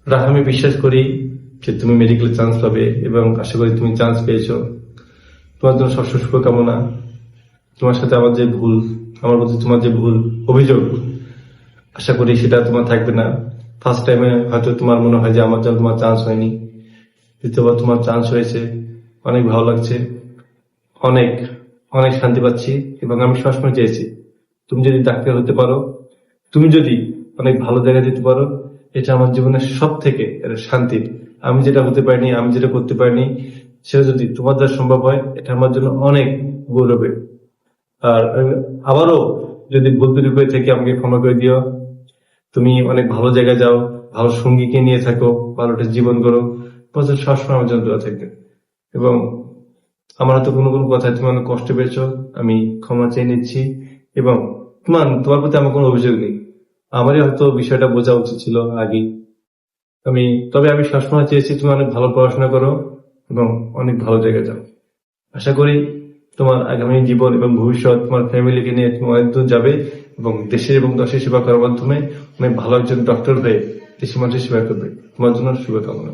রাহ, আমি বিশ্বাস করি যে তুমি মেডিকেলে চান্স পাবে এবং আশা করি তুমি চান্স পেয়েছো। তোমার জন্য সবসময় শুভকামনা। তোমার সাথে আমার প্রতি তোমার যে ভুল অভিযোগ, আশা করি সেটা তোমার থাকবে না। ফার্স্ট টাইমে হয়তো তোমার মনে হয় যে আমার জন্য তোমার চান্স হয়নি, দ্বিতীয়বার তোমার চান্স হয়েছে, অনেক ভালো লাগছে, অনেক অনেক শান্তি পাচ্ছি। এবং আমি সবসময় চেয়েছি তুমি যদি ডাক্তার হতে পারো, তুমি যদি অনেক ভালো জায়গায় যেতে পারো, এটা আমার জীবনের সব থেকে শান্তির। আমি যেটা হতে পারিনি, আমি যেটা করতে পারিনি, সেটা যদি তোমার দ্বারা সম্ভব হয়, এটা আমার জন্য অনেক গৌরবের। আর আমি আবারও যদি ভুল ত্রুটি করে থেকে আমাকে ক্ষমা করে দিও। তুমি অনেক ভালো জায়গায় যাও, ভালো সঙ্গীকে নিয়ে থাকো, ভালো একটা জীবন করো, বছর সবসময় আমার জন্য দোয়া থাকবে। এবং আমার হয়তো কোনো কোনো কথায় তুমি অনেক কষ্ট পেয়েছো, আমি ক্ষমা চেয়ে নিচ্ছি। এবং তোমার প্রতি আমার কোনো অভিযোগ নেই, আমারই হয়তো বিষয়টা বোঝা উচিত ছিল আগেই। তবে আমি সবসময় চেয়েছি তুমি অনেক ভালো পড়াশোনা করো এবং অনেক ভালো জায়গায় যাও। আশা করি তোমার আগামী জীবন এবং ভবিষ্যৎ, তোমার ফ্যামিলিকে নিয়ে তুমি অনেক দূর যাবে এবং দেশের এবং দেশের সেবা করার মাধ্যমে অনেক ভালো একজন ডক্টর হয়ে দেশের মানুষের সেবা করবে। তোমার জন্য শুভকামনা।